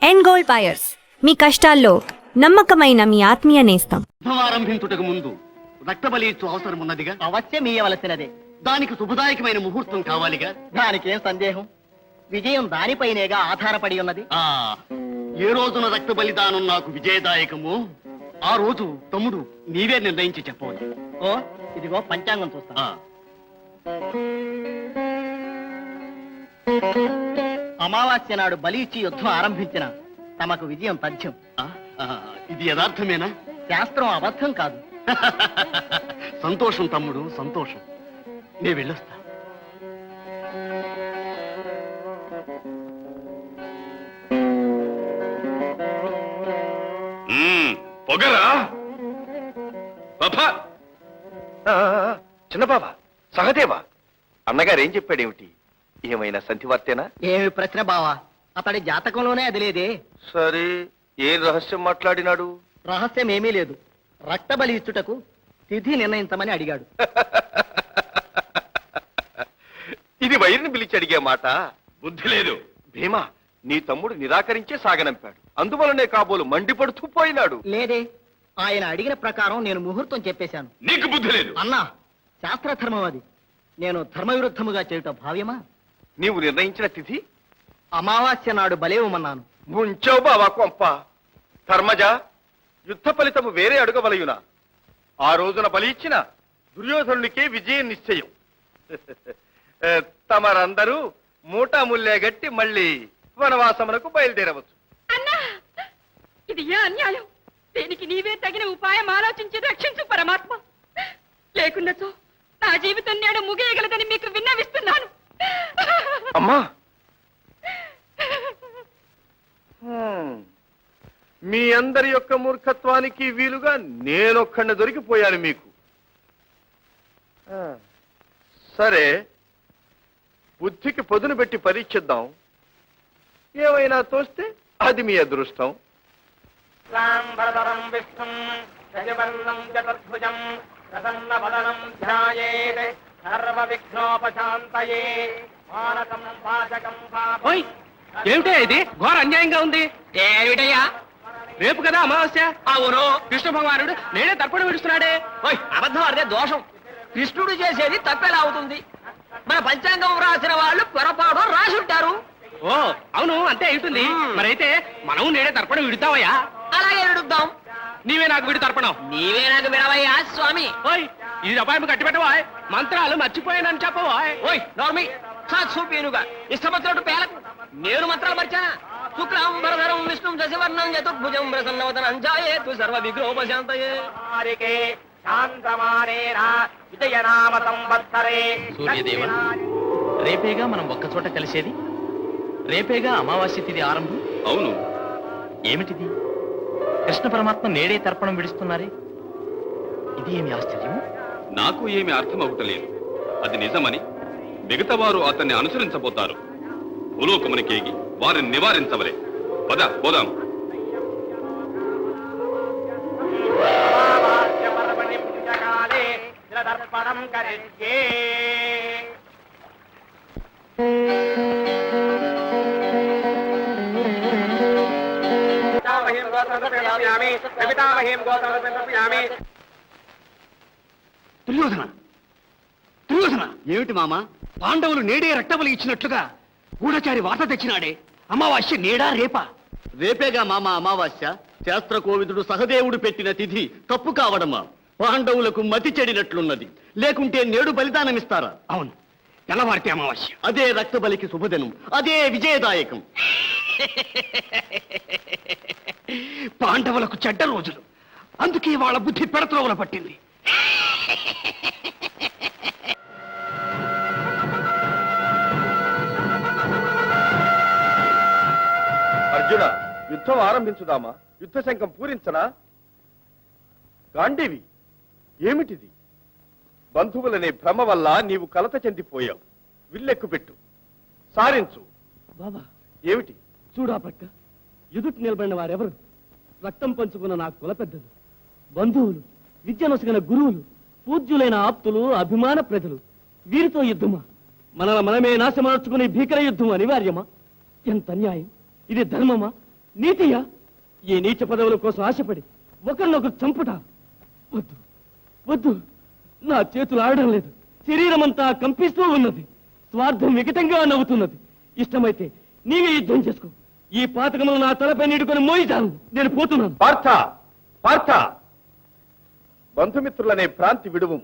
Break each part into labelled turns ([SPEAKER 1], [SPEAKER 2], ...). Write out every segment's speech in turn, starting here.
[SPEAKER 1] End gold buyers, మీ కష్టాల్లో నమ్మకమైన మీ ఆత్మీయ నేస్తం.
[SPEAKER 2] ఆరంభించుటకు ముందు రక్తబలి ఇచ్చు అవసరం ఉన్నదిగా.
[SPEAKER 3] అవశ్యం ఇయ్యవలసినదే.
[SPEAKER 2] దానికి శుభదాయకమైన ముహూర్తం కావాలిగా.
[SPEAKER 3] దానికేం సందేహం, విజయం దానిపైనేగా ఆధారపడి ఉన్నది.
[SPEAKER 2] ఏ రోజున రక్త బలిదానం నాకు విజయదాయకమో ఆ రోజు తమ్ముడు నీవే నిర్ణయించి చెప్పవచ్చు.
[SPEAKER 3] ఓ ఇదిగో పంచాంగం చూస్తా. అమావాస్య నాడు బలి ఇచ్చి యుద్ధం ఆరంభించిన తమకు విజయం తథ్యం.
[SPEAKER 2] ఇది యథార్థమేనా?
[SPEAKER 3] శాస్త్రం అబద్ధం కాదు.
[SPEAKER 2] సంతోషం తమ్ముడు, సంతోషం. నే వెళ్ళొస్తా.
[SPEAKER 4] పొగరా చిన్న బాబా, సహదేవా, అన్నగారు ఏం చెప్పాడేమిటి? ఏమైనా సంధివార్తేనా?
[SPEAKER 3] ఏమి ప్రశ్న బావా, అతడి జాతకంలోనే అది లేదే.
[SPEAKER 4] సరే, ఏం రహస్యం మాట్లాడినాడు?
[SPEAKER 3] రహస్యం ఏమీ లేదు. రక్త బలి ఇచ్చుటకు తిథి నిర్ణయించమని అడిగాడు.
[SPEAKER 4] ఇది వైరిని పిలిచి అడిగే మాట. బుద్ధి లేదు. భీమా, నీ తమ్ముడు నిరాకరించే సాగనంపాడు. అందువలనే కాబోలు మండిపడుతూ పోయినాడు.
[SPEAKER 3] లేదే, ఆయన అడిగిన ప్రకారం నేను ముహూర్తం చెప్పేశాను.
[SPEAKER 4] నీకు బుద్ధి లేదు.
[SPEAKER 3] అన్నా, శాస్త్రధర్మం అది. నేను ధర్మ విరుద్ధముగా చేయుట భావ్యమా?
[SPEAKER 4] నీవు నిర్ణయించిన తిథి
[SPEAKER 3] అమావాస్య నాడు బలేవమన్నాను.
[SPEAKER 4] ముంచావు బావా కొంప. ధర్మజ, యుద్ధ ఫలితము వేరే అడుగవలయునా? ఆ రోజున బలి ఇచ్చిన దుర్యోధనునికే విజయం నిశ్చయం. తమరందరూ మూటాముల్లే గట్టి మళ్ళీ వనవాసమునకు బయలుదేరవచ్చు.
[SPEAKER 5] అన్నా, ఇది ఏ అన్యాయం? దీనికి నీవే తగిన ఉపాయం ఆలోచించి రక్షించు పరమాత్మ. లేకున్నచో నా జీవితం నేడు ముగియగలదని మీకు విన్నవిస్తున్నాను.
[SPEAKER 4] అమ్మా, మీ అందరి యొక్క మూర్ఖత్వానికి వీలుగా నేనొక్కడిని దొరికిపోయాను మీకు. సరే, బుద్ధికి పొదును పెట్టి పరీక్షిద్దాం. ఏమైనా తోస్తే అది మీ అదృష్టం.
[SPEAKER 6] ఏమిటా ఇది? ఘోర అన్యాయంగా ఉంది. ఏమిటయ్యా? రేపు కదా అమావాస్య. అవును. కృష్ణ భగవానుడు నేనే తర్పణ విడుస్తున్నాడే.
[SPEAKER 3] అబద్ధం అదే దోషం. కృష్ణుడు చేసేది తప్పెలా అవుతుంది? మన పంచాంగం రాసిన వాళ్ళు పొరపాటు రాసుంటారు.
[SPEAKER 6] ఓ అవును, అంతే అవుతుంది. మరైతే మనం నేనే తర్పణ విడుతావయ్యా.
[SPEAKER 3] అలాగే విడుద్దాం.
[SPEAKER 6] నీవే నాకు విడి తర్పణం.
[SPEAKER 3] నీవే నాకు విడవయ్యా స్వామి.
[SPEAKER 6] ఓయ్, ఈ అపాయం కట్టి పెట్టవా? మంత్రాలు మర్చిపోయానని చెప్పవా?
[SPEAKER 3] ఓయ్ నోర్మి, చూపేనుగా ఇష్టమొచ్చినట్టు పేలకు. నేను మంత్రాలు మర్చానా? శుక్లాంబరధరం విష్ణుం శశివర్ణం చతుర్భుజం ప్రసన్నవదనం ధ్యాయేతు సర్వ విగ్రహోపశాంతయే.
[SPEAKER 7] సూర్యదేవ, రేపేగా మనం ఒక్కచోట కలిసేది. రేపేగా అమావాస్య తిథి ఆరంభం.
[SPEAKER 4] అవును.
[SPEAKER 7] ఏమిటిది? కృష్ణ పరమాత్మ నేడే తర్పణం విడుస్తున్నారే. ఇది ఏమి ఆశ్చర్యం?
[SPEAKER 8] నాకు ఏమి అర్థం అవుటలేదు. అది నిజమని మిగతా వారు అతన్ని అనుసరించబోతారు. భూలోకమునికేగి వారిని నివారించవలే. పద పోదాం.
[SPEAKER 2] దుర్యోధన, దుర్యోధన, ఏమిటి మామ? పాండవులు నేడే రక్తబలి ఇచ్చినట్లుగా గూఢచారి వార్త తెచ్చినాడే. అమావాస్య నేడా రేపా? రేపేగా మామ అమావాస్య. శాస్త్ర కోవిదుడు సహదేవుడు పెట్టిన తిథి తప్పు కావడమా? పాండవులకు మతి చెడినట్లున్నది. లేకుంటే నేడు బలిదానమిస్తారా? అవును, తెల్లవారితే అమావాస్య. అదే రక్తబలికి శుభదినం, అదే విజయదాయకం. పాండవులకు చెడ్డ రోజులు, అందుకే వాళ్ళ బుద్ధి పెడత్రోవల పట్టింది.
[SPEAKER 4] అర్జున, యుద్ధం ఆరంభించుదామా? యుద్ధ శంఖం పూరించనా? గాంధీవి, ఏమిటిది? బంధువులనే భ్రమ వల్ల నీవు కలత చెందిపోయావు. విల్లెక్కు పెట్టు, సారించు.
[SPEAKER 9] బాబా,
[SPEAKER 4] ఏమిటి?
[SPEAKER 9] చూడా పక్క ఎదుటి నిలబడిన వారెవరు? రక్తం పంచుకున్న నా కుల పెద్దలు, బంధువులు, విద్యనొసగిన గురువులు, పూజ్యులైన ఆప్తులు, అభిమాన ప్రజలు. వీరితో యుద్ధమా? మనమే నాశమార్చుకునే భీకర యుద్ధం అనివార్యమా? ఎంత అన్యాయం! ఇది ధర్మమా? నీతియా? ఈ నీచ పదవుల కోసం ఆశపడి ఒకరినొకరు చంపుట వద్దు వద్దు. నా చేతులు ఆడడం లేదు, శరీరమంతా కంపిస్తూ ఉన్నది, స్వార్థం వికటంగా నవ్వుతున్నది. ఇష్టమైతే నీవే యుద్ధం చేసుకో. ఈ పాతకములు నా తలపై నీడుకొని మోయితాను. నేను పోతున్నాను.
[SPEAKER 4] పార్థ పార్థ, బంధుమిత్రులనే భ్రాంతి విడువు.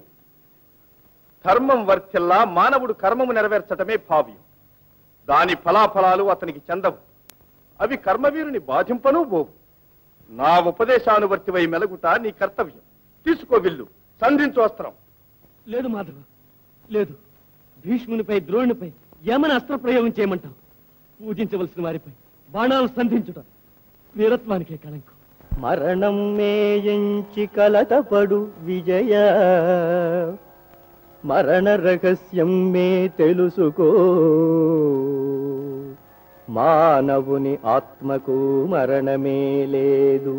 [SPEAKER 4] ధర్మం వర్తిల్లా మానవుడు కర్మము నెరవేర్చటమే భావ్యం. దాని ఫలాఫలాలు అతనికి చెందవు. అవి కర్మవీరుని బాధింపను పోవు. నా ఉపదేశానువర్తివై మెలగుట నీ కర్తవ్యం. తీసుకో విల్లు, సంధించు అస్త్రం.
[SPEAKER 9] లేదు మాధవ, లేదు. భీష్మునిపై ద్రోణునిపై ఏమని అస్త్ర ప్రయోగం చేయమంటావు? పూజించవలసిన వారిపై బాణాలు సంధించుట వీరత్వానికే కళంకం.
[SPEAKER 10] మరణం మేయించి కలతపడు విజయ, మరణ రహస్యం మే తెలుసుకో. మానవుని ఆత్మకు మరణమే లేదు,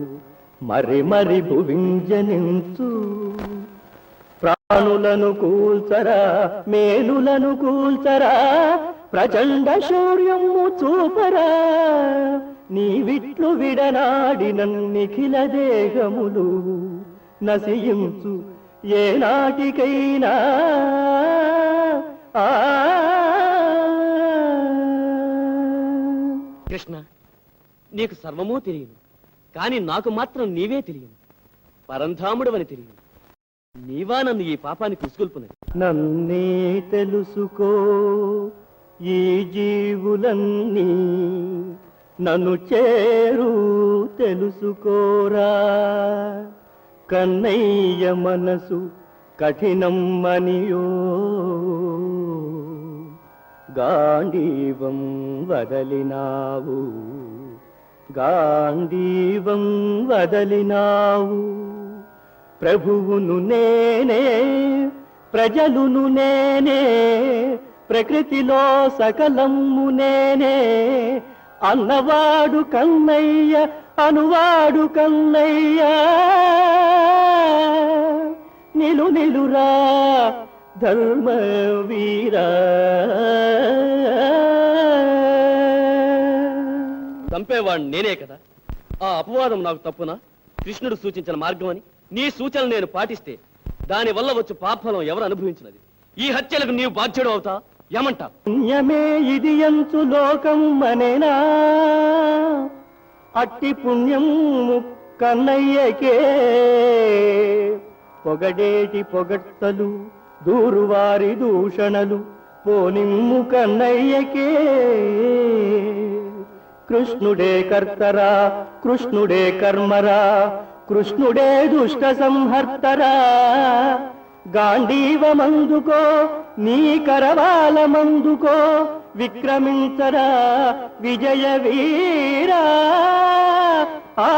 [SPEAKER 10] మరి మరి భువింజనించు. ప్రాణులను కూల్చరా, మేలులను కూల్చరా, ప్రచండ శౌర్యము చూపరా. నీవిట్లు విడనాడిన నిఖిల దేహములు నశించు ఏనాటికైనా.
[SPEAKER 9] కృష్ణ, నీకు సర్వమూ తెలియను, కాని నాకు మాత్రం నీవే తెలియను. పరంధాముడవని తెలియను. నీవా నన్ను ఈ పాపానికి ఉసుగొల్పునది.
[SPEAKER 10] నన్నే తెలుసుకో, ఈ జీవులన్నీ నన్ను చేరు తెలుసుకోరా. కన్నయ్య మనసు కఠినం మనియో, గాంధీవం వదలినావు, గాంధీవం వదలినావు. ప్రభువును నేనే, ప్రజలును నేనే, ప్రకృతిలో సకలము నేనే. అన్నవాడు కన్నయ్య, అనువాడు కన్నయ్య. నిలు నిలురా ధర్మ వీరా.
[SPEAKER 9] చంపేవాడిని నేనే కదా. ఆ అపవాదం నాకు తప్పునా? కృష్ణుడు సూచించిన మార్గం అని నీ సూచనలు నేను పాటిస్తే దాని వల్ల వచ్చు పాపఫలం ఎవరు అనుభవించినది? ఈ హత్యలకు నీవు బాధ్యుడు అవుతా? ఏమంటా?
[SPEAKER 10] పుణ్యమే ఇది ఎంచు లోకం మనేనా, అట్టి పుణ్యం కన్నయ్యకే. పొగడేటి పొగడ్తలు, దూరువారి దూషణలు పోనిమ్ము కన్నయ్యకే. కృష్ణుడే కర్తరా, కృష్ణుడే కర్మరా, కృష్ణుడే దుష్ట సంహర్తరా. గాంధీవమందుకో, నీ కరవాలమందుకో, విక్రమించరా విజయ వీరా. ఆ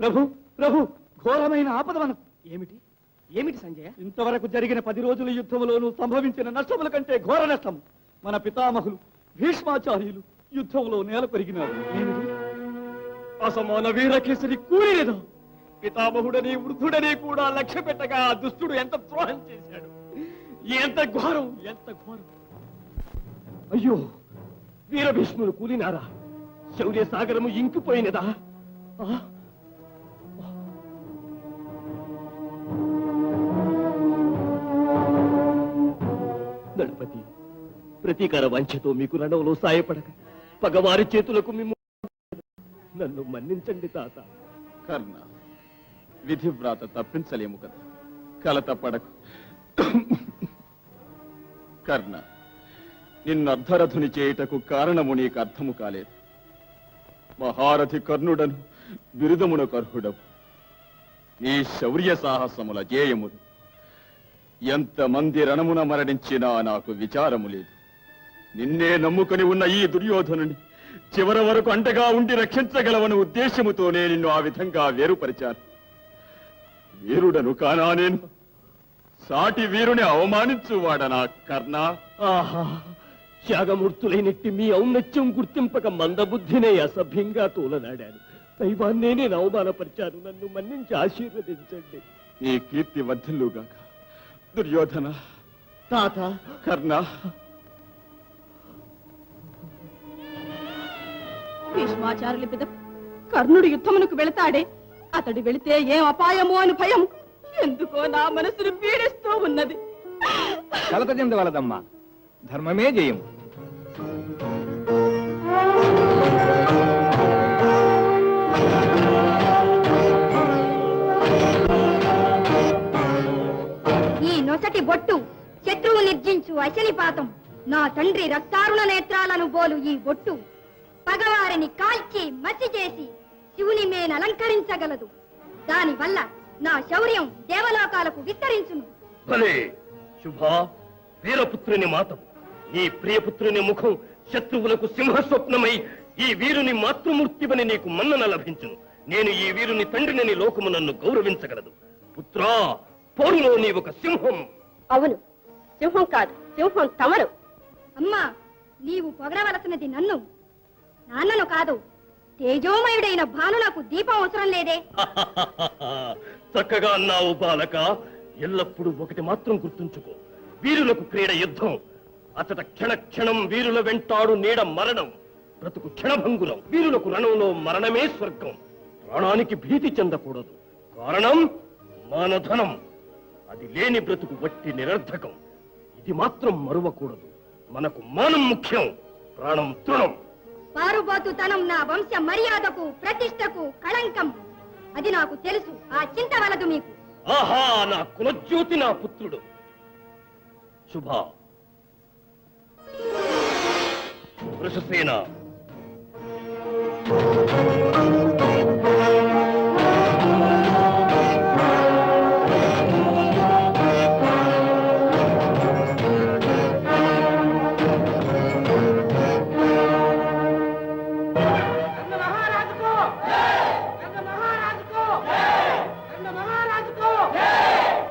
[SPEAKER 9] ప్రభు ప్రభు ఘోరమైన ఆపద మనకు. ఏమిటి ఏమిటి సంజయ? ఇంతవరకు జరిగిన 10 రోజుల యుద్ధంలోనూ సంభవించిన నష్టముల కంటే ఘోర నష్టం. మన పితామహులు భీష్మాచార్యులు యుద్ధంలో నేల పెరిగినారు. ఏమిటి అసమాన వీరకేసరి కూలేదా? పితామహుడని వృద్ధుడని కూడా లక్ష్య పెట్టగా ఆ దుష్టుడు ఎంత ద్రోహం చేశాడు! ఎంత ఘోరం, ఎంత ఘోరం! అయ్యో, వీరభీష్ములు కూలినారా? శౌర్య సాగరము ఇంకిపోయినదా? గణపతి, ప్రతీకార వంచతో మీకు రణంలో సాయపడక పగవారి చేతులకు నన్ను మన్నించండి తాత.
[SPEAKER 4] కర్ణ, విధివ్రాత తప్పించలేము కదా, కలత పడకు. కర్ణ, నిన్ను అర్ధరథుని చేయుటకు కారణము నీకు అర్థము కాలేదు. మహారథి కర్ణుడను బిరుదమునకు అర్హుడవు. నీ శౌర్య సాహసముల జేయములు ఎంతమంది రణమున మరణించినా నాకు విచారము లేదు. నిన్నే నమ్ముకొని ఉన్న ఈ దుర్యోధనుని చివరి వరకు అండగా ఉండి రక్షించగలవని ఉద్దేశముతోనే నిన్ను ఆ విధంగా వేరుపరిచాను. వీరుడను కానా నేను? సాటి వీరుని అవమానించువాడనా కర్ణ?
[SPEAKER 9] ఆహా, త్యాగమూర్తులైనట్టి మీ ఔన్నత్యం గుర్తింపక మందబుద్ధినే అసభ్యంగా తోలనాడాను. దైవాన్నే నేను అవమానపరిచాను. నన్ను మన్నించి ఆశీర్వదించండి.
[SPEAKER 4] నీ కీర్తి వర్ధిల్లుగాక. దుర్యోధన,
[SPEAKER 9] తాత,
[SPEAKER 4] కర్ణ,
[SPEAKER 5] భీష్మాచార్యుల పిద కర్ణుడు యుద్ధమునకు వెళతాడే, అతడు వెళితే ఏం అపాయమో అని భయం ఎందుకో నా మనసును పీడిస్తూ ఉన్నది.
[SPEAKER 6] కలత చెందవలదమ్మా, ధర్మమే జయం.
[SPEAKER 1] ఈ నొసటి బొట్టు శత్రువు నిర్జించు అశనిపాతం. నా తండ్రి రక్తారుణ నేత్రాలను బోలు ఈ బొట్టు పగవారిని కాల్చి మసి చేసి శివుని మేను అలంకరించగలదు. దానివల్ల నా శౌర్యం దేవలోకాలకు విస్తరించును.
[SPEAKER 9] భలే శుభా, వీరపుత్రుని మాతవు. నీ ప్రియపుత్రుని ముఖం శత్రువులకు సింహస్వప్నమై ఈ వీరుని మాతృమూర్తివని నీకు మన్నన లభించును. నేను ఈ వీరుని తండ్రిని లోకము నన్ను గౌరవించగలదు. పుత్రా, పోరులో నీ ఒక సింహం.
[SPEAKER 5] అవును, సింహం కాదు, సింహం తమరు.
[SPEAKER 1] అమ్మా, నీవు పొగరవలసినది నన్ను, నాన్నను కాదు. తేజోమయుడైన భానులకు దీపం అవసరం లేదే.
[SPEAKER 9] చక్కగా అన్నావు బాలక. ఎల్లప్పుడూ ఒకటి మాత్రం గుర్తుంచుకో, వీరులకు క్రీడ యుద్ధం. అతట క్షణ క్షణం వీరుల వెంటాడు నీడ మరణం. బ్రతుకు క్షణభంగురం. వీరులకు రణంలో మరణమే స్వర్గం. ప్రాణానికి భీతి చెందకూడదు. కారణం మానధనం. అది లేని బ్రతుకు వట్టి నిరర్ధకం. ఇది మాత్రం మరువకూడదు. మనకు మానం ముఖ్యం, ప్రాణం తృణం.
[SPEAKER 1] పారుబోతుతనం నా వంశ మర్యాదకు ప్రతిష్టకు కళంకం. అది నాకు తెలుసు. ఆ చింత వలదు మీకు.
[SPEAKER 9] ఆహా, నా కులజ్యోతి, నా పుత్రుడు. శుభా, వృషసేన,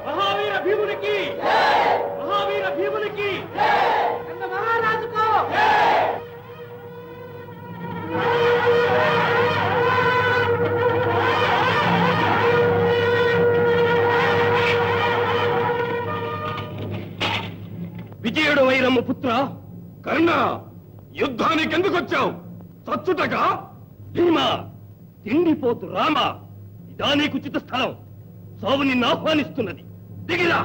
[SPEAKER 9] మహావీర భీమునికి, మహావీర భీమునికి, మహారాజుకో. విజయుడు వైరమ్మ పుత్ర కర్ణ, యుద్ధానికి ఎందుకు వచ్చావు? చచ్చుటగా? భీమా, తిండిపోతు రామ, ఇదా నీకు ఉచిత స్థలం. సావు నిన్ను ఆహ్వానిస్తున్నది. దిగిరా.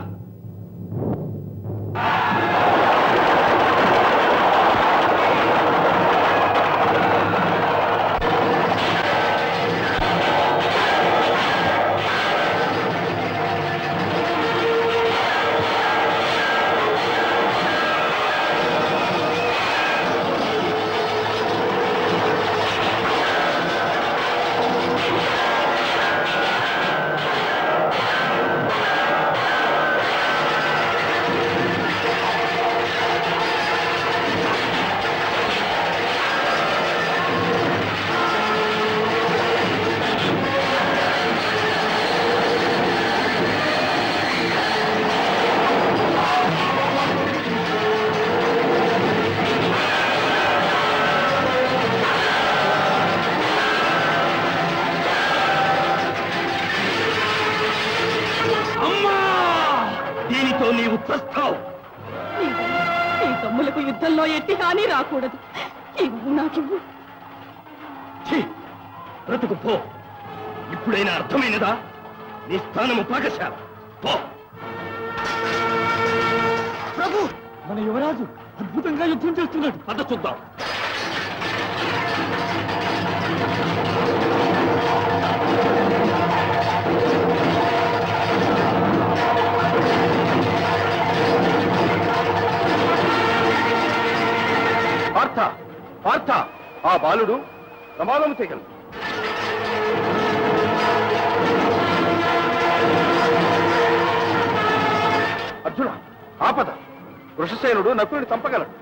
[SPEAKER 9] నీవు చస్తావు.
[SPEAKER 5] నీ తమ్ములకు యుద్ధంలో ఎట్టి హాని రాకూడదు. ఇవ్వు నాకివ్వు.
[SPEAKER 9] ఛీ, బ్రతుకు పో. ఇప్పుడైనా అర్థమైనదా? నీ స్థానము పాకశాల. పో. ప్రభు, మన యువరాజు అద్భుతంగా యుద్ధం చేస్తున్నాడు. పద చూద్దాం.
[SPEAKER 4] పార్థ, పార్థ, ఆ బాలుడు ప్రమాదం చేయగలడు. అర్జున, ఆపద. వృషసేనుడు నకులుని చంపగలడు.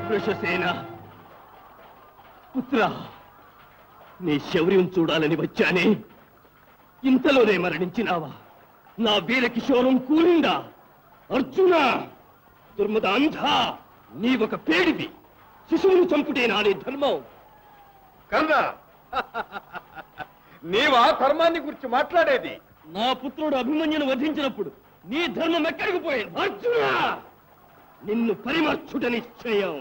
[SPEAKER 9] వృషసేన పుత్ర, నీ శౌర్యం చూడాలని వచ్చానే, ఇంతలోనే మరణించినావా? నా వీర కిషోరం కూలిందా? అర్జున, దుర్మద అంధా, నీవొక పేడివి. శిశువును చంపుటేనా నీ ధర్మం?
[SPEAKER 4] కర్ణ, నీవా ధర్మాన్ని గురించి మాట్లాడేది?
[SPEAKER 9] నా పుత్రుడు అభిమన్యును వధించినప్పుడు నీ ధర్మం ఎక్కడికి పోయింది? అర్జున, నిన్ను పరిమర్చుట నిశ్చయం.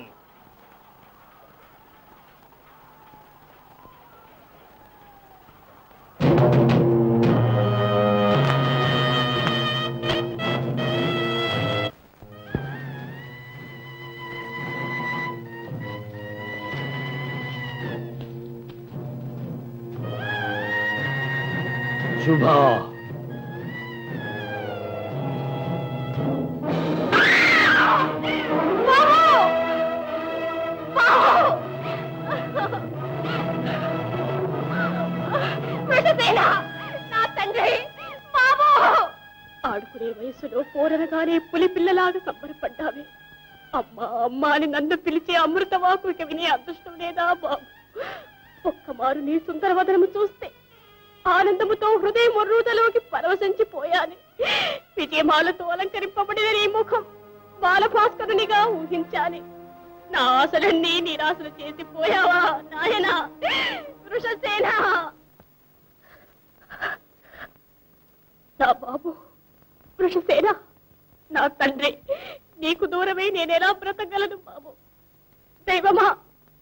[SPEAKER 9] శుభా,
[SPEAKER 5] ఆడుకునే వయసులో పోరనగానే పులి పిల్లలాగా సంబరపడ్డావే. అమ్మా అమ్మా అని నన్ను పిలిచే అమృతవాకు ఇక వినే అదృష్టం లేదా బాబు? ఒక్కమారు నీ సుందరవదనము చూస్తే ఆనందముతో హృదయం ఉర్రూతలోకి పరవశించిపోయాను. విజయమాలతో అలంకరింపబడిన నీ ముఖం బాలభాస్కరునిగా ఊహించాలి. నా ఆశలన్నీ నిరాశలు చేసిపోయావా నాయనా వృషసేన? నా బాబు వృషసేన, నా తండ్రి, నీకు దూరమై నేనెలా బ్రతకగలను బాబు? దైవమా,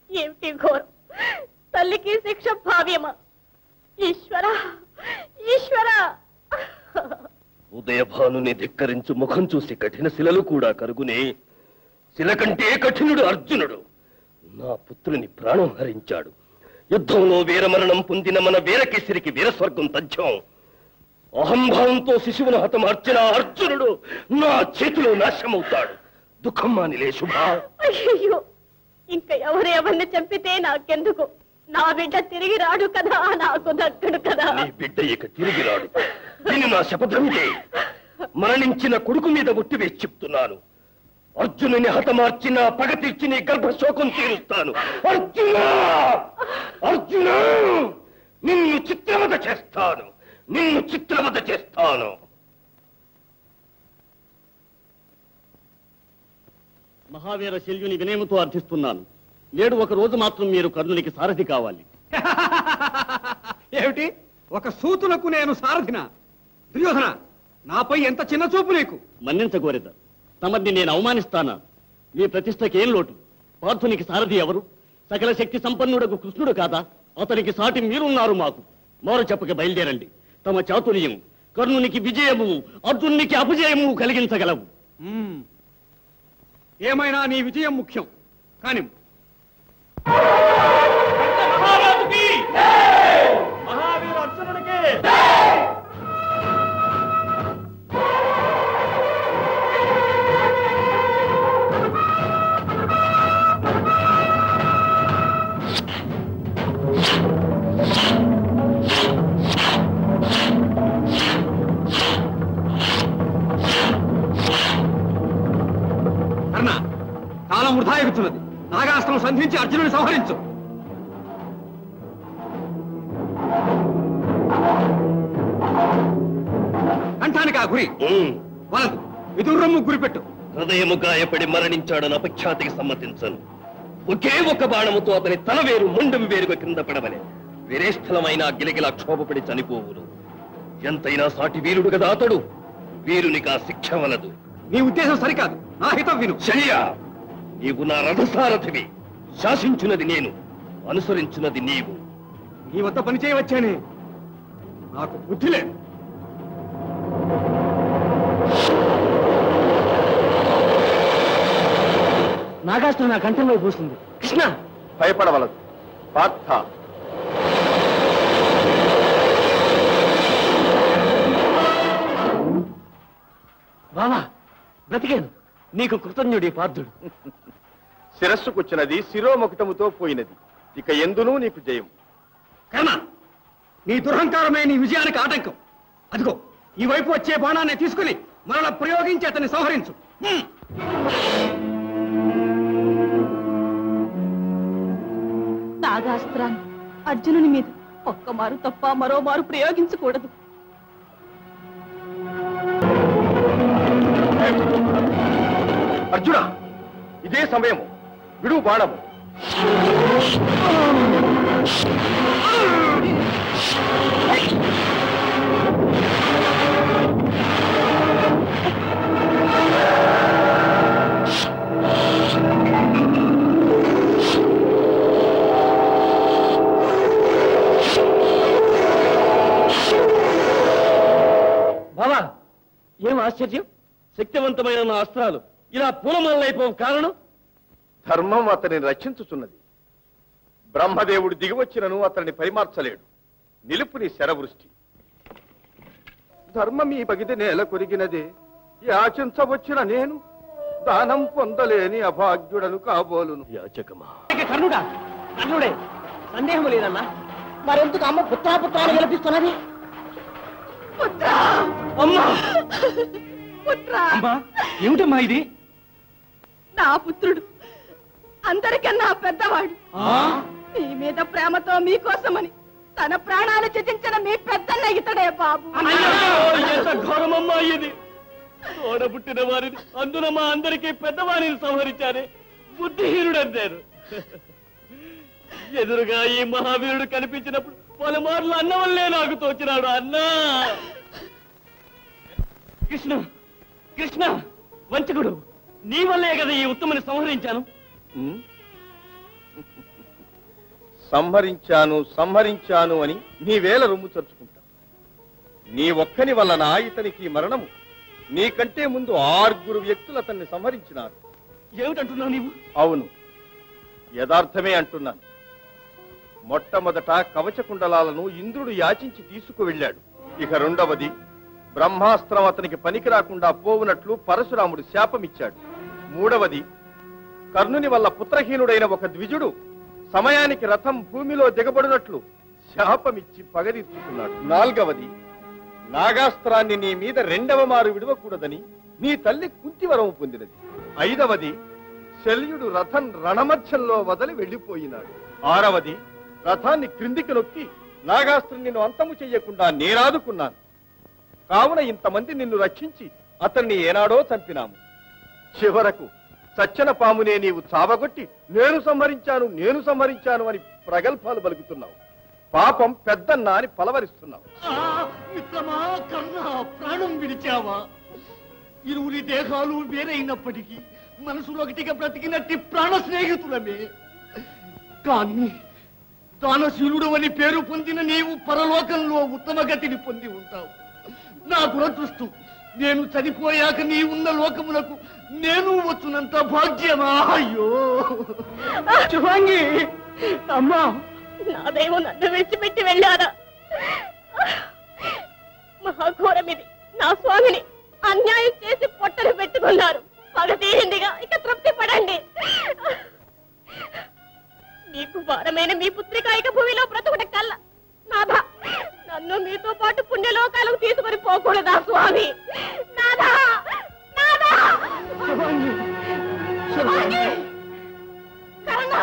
[SPEAKER 5] ఏమిటి ఘోరం? తల్లికి శిక్ష భావ్యమా? ఈశ్వర, ఈశ్వర!
[SPEAKER 9] ఉదయభానుని ధిక్కరించు ముఖం చూసి కఠిన శిలలు కూడా కరుగునే. శిల కంటే కఠినుడు అర్జునుడు. నా పుత్రుని ప్రాణం హరించాడు. యుద్ధంలో వీరమరణం పొందిన మన వీరకేసరికి వీరస్వర్గం తథ్యం. అహంభావంతో శిశువును హతమార్చిన అర్జునుడు నా చేతిలో నాశనమవుతాడు. దుఃఖం మానిలే శుభా.
[SPEAKER 5] అయ్యో, ఇంకా ఎవరెవరిని చంపితే నాకెందుకు? నా బిడ్డ తిరిగి రాడు కదా, నాకు దక్కడు కదా.
[SPEAKER 9] నీ బిడ్డ ఇక తిరిగి రాడు. దీని నా శపథమిదే. మరణించిన కొడుకు మీద ఒట్టి వేసి చెప్తున్నాను. అర్జునుని హతమార్చిన పగ తీర్చి నీ గర్భశోకం తీరుస్తాను. అర్జున, అర్జున, నిన్ను చిత్రవద చేస్తాను, నిన్ను చిత్రవద చేస్తాను. మహావీర శల్యుని వినయముతో అర్థిస్తున్నాను. నేడు ఒక రోజు మాత్రం మీరు కర్ణునికి సారథి కావాలి.
[SPEAKER 6] ఏమిటి, ఒక సూతులకు నేను సారథిన? దుర్యోధన, నాపై ఎంత చిన్న చూపు నీకు!
[SPEAKER 9] మన్నించగోరెద, తమని నేను అవమానిస్తానా? మీ ప్రతిష్టకేం లోటు? పార్థునికి సారథి ఎవరు? సకల శక్తి సంపన్నుడకు కృష్ణుడు కాదా? అతనికి సాటి మీరున్నారు మాకు. మారు చెప్పక బయలుదేరండి. తమ చాతుర్యం కర్ణునికి విజయము, అర్జునునికి అపజయము కలిగించగలవు.
[SPEAKER 6] ఏమైనా నీ విజయం ముఖ్యం. కానీ
[SPEAKER 9] మహావీర అర్జునుడికి
[SPEAKER 6] కర్ణ, కాలం వృధా ఎగుతున్నది. నాగాస్త్రం సంధించి అర్జునుని సంహరించు. కంఠానికి ఆ గురి వలదు. విదుర్రమ్ము గురిపెట్టు.
[SPEAKER 9] హృదయము గాయపడి మరణించాడని అపఖ్యాతికి సమ్మతించను. ఒకే ఒక బాణముతో అతని తల వేరు మొండెం వేరుగా కింద పడవలే. వేరే స్థలమైనా గిలగిలా క్షోభపడి చనిపోవును. ఎంతైనా సాటి వీరుడు కదా అతడు. వీరునికి ఆ శిక్ష వలదు.
[SPEAKER 2] నీ ఉద్దేశం సరికాదు. నా హితం విను.
[SPEAKER 9] శయ్యా, నీవు నా రథసారథివి. శాసించున్నది నేను, అనుసరించున్నది నీవు.
[SPEAKER 2] నీ వద్ద పని చేయవచ్చానే, నాకు బుద్ధి లేదు.
[SPEAKER 9] నాగాస్త్రం నా కంఠంలో పోస్తుంది. కృష్ణ,
[SPEAKER 4] భయపడవలదు పార్థ.
[SPEAKER 9] బావా, బ్రతికాను. నీకు కృతజ్ఞుడి పార్థుడు.
[SPEAKER 4] శిరస్సుకొచ్చినది శిరోముకుటముతో పోయినది. ఇక ఎందునూ నీకు జయం.
[SPEAKER 2] కర్ణ, నీ దురహంకారమే నీ విజయానికి ఆటంకం. అదిగో ఈ వైపు వచ్చే బాణాన్ని తీసుకుని మరల ప్రయోగించి అతన్ని సంహరించు.
[SPEAKER 5] నాగాస్త్రాన్ని అర్జునుని మీద ఒక్కమారు తప్ప మరోమారు ప్రయోగించకూడదు.
[SPEAKER 4] అర్జున, ఇదే సమయము. విడు బాణము.
[SPEAKER 9] బావా, ఏం ఆశ్చర్యం! శక్తివంతమైన నా అస్త్రాలు ఇలా పూలమాలైపోవు కారణం?
[SPEAKER 4] ధర్మం అతనిని రక్షించుచున్నది. బ్రహ్మదేవుడు దిగివచ్చినను అతన్ని పరిమార్చలేడు. నిలుపు నీ శరవృష్టి. ధర్మం ఈ బగిది నేల కొరిగినదే. యాచించవచ్చిన నేను దానం పొందలేని అభాగ్యుడను కాబోలును.
[SPEAKER 9] యాచకమా?
[SPEAKER 10] కర్ణుడా, కర్ణుడే, సందేహం లేదన్నా. మరెందుకు అమ్మ పుత్రాపుత్రాలు విలపిస్తున్నది?
[SPEAKER 9] అమ్మా!
[SPEAKER 5] పుత్రా,
[SPEAKER 2] అమ్మా, ఏమిటమ్మా ఇది?
[SPEAKER 5] నా పుత్రుడు అందరికన్నా పెద్దవాడు. మీ మీద ప్రేమతో మీకోసమని తన ప్రాణాలు త్యజించిన మీ పెద్దన్న ఇతడే బాబు.
[SPEAKER 9] ఎంత ఘోరమమ్మా ఇది! తోడబుట్టిన వారిని, అందున మా అందరికీ పెద్దవారిని సంహరించారే. బుద్ధిహీనుడంటారు. ఎదురుగా ఈ మహావీరుడు కనిపించినప్పుడు పలుమార్లు అన్న వల్లే నాకు తోచినాడు. అన్నా! కృష్ణ, కృష్ణ, వంచకుడు, నీ వల్లే కదా ఈ ఉత్తముని సంహరించాను.
[SPEAKER 4] సంహరించాను అని నీవేళ రొమ్ము చరుచుకుంటా. నీ ఒక్కని వలన ఇతనికి మరణము. నీకంటే ముందు 6 వ్యక్తులు అతన్ని సంహరించినారు.
[SPEAKER 9] ఏమిటంటున్నావు నీవు?
[SPEAKER 4] అవును, యథార్థమే అంటున్నాను. మొట్టమొదట కవచ కుండలాలను ఇంద్రుడు యాచించి తీసుకువెళ్ళాడు. ఇక రెండవది, బ్రహ్మాస్త్రం అతనికి పనికి రాకుండా పోవునట్లు పరశురాముడు శాపమిచ్చాడు. మూడవది, కర్ణుని వల్ల పుత్రహీనుడైన ఒక ద్విజుడు సమయానికి రథం భూమిలో దిగబడినట్లు శాపమిచ్చి పగదీర్చుకున్నాడు. నాల్గవది, నాగాస్త్రాన్ని నీ మీద 2వ మారు విడవకూడదని నీ తల్లి కుంతివరము పొందినది. 5వది, శల్యుడు రథం రణమధ్యంలో వదిలి వెళ్లిపోయినాడు. 6వది, రథాన్ని క్రిందికి నొక్కి నాగాస్త్రం నిన్ను అంతము చెయ్యకుండా నేనాదుకున్నాను. కావున ఇంతమంది నిన్ను రక్షించి అతన్ని ఏనాడో చంపినాము. చివరకు సచ్చన పామునే నీవు చావగొట్టి నేను సంహరించాను అని ప్రగల్భాలు పలుకుతున్నావు. పాపం పెద్దన్నా అని పలవరిస్తున్నావు.
[SPEAKER 9] మిత్రమా, కర్ణ, ప్రాణం విడిచావా? ఇరువురి దేహాలు వేరైనప్పటికీ మనసులో ఒకటిగా బ్రతికినట్టి ప్రాణ స్నేహితులమే. కానీ దానశీలుడు అని పేరు పొందిన నీవు పరలోకంలో ఉత్తమ గతిని పొంది ఉంటావు. నా దురదృష్టం, నేను చనిపోయాక నీవున్న లోకములకు నేను వచ్చునంత భాగ్యమా? అయ్యో
[SPEAKER 10] శుభాంగి, అమ్మా,
[SPEAKER 5] నా దైవం నన్ను విడిచిపెట్టి వెళ్ళారా? మహాఘోరమిది. నా స్వామిని అన్యాయం చేసి పొట్టలు పెట్టుకున్నారు. పగ తీరిందిగా, ఇక తృప్తి పడండి. మీకు భారమైన మీ పుత్రికాయిక భూమిలో బ్రతుకుట కల్లా నాథ, నన్ను మీతో పాటు పుణ్యలోకాలకు తీసుకొని పోకూడదా స్వామి? నాథ, నాథ! శుభాంగి! కరుణ,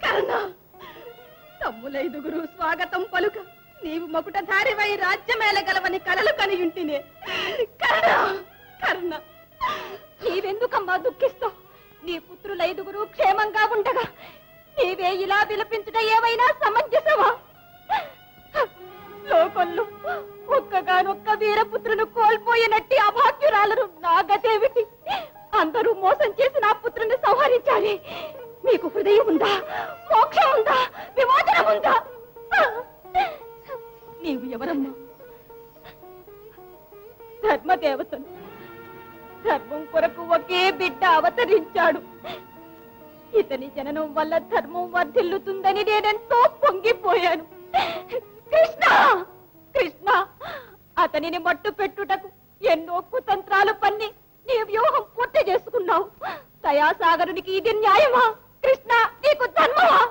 [SPEAKER 5] కరుణ! తమ్ములైదుగురు స్వాగతం పలుక నీవు మకుటధారివై రాజ్యమేలగలవని కలలు కనియుంటినే. కరుణ, కరుణ! నీవెందుకమ్మా దుఃఖిస్తావు?
[SPEAKER 1] నీ పుత్రుల 5 క్షేమంగా ఉండగా నీవే ఇలా విలపించడం ఏమైనా సమంజసమా? లోకంలో ఒక్కగానొక్క వీరపుత్రును కోల్పోయినట్టి అభాగ్యురాలను నా గతేమిటి? అందరూ మోసం చేసి నా పుత్రుని సంహరించాలి. మీకు హృదయం ఉందా? మోక్షం ఉందా? విమోచనం ఉందా? నీవు ఎవరమ్మా? ధర్మదేవతను. ధర్మం కొరకు ఒకే బిడ్డ అవతరించాడు. ఇతని జననం వల్ల ధర్మం వర్ధిల్లుతుందని నేనెంతో పొంగిపోయాను. కృష్ణ కృష్ణ, అతనిని మట్టు పెట్టుటకు ఎన్నో కుతంత్రాలు పన్ని నీ వ్యూహం పూర్తి చేసుకున్నావు. దయాసాగరునికి ఇది న్యాయమా? కృష్ణ, నీకు ధర్మమా?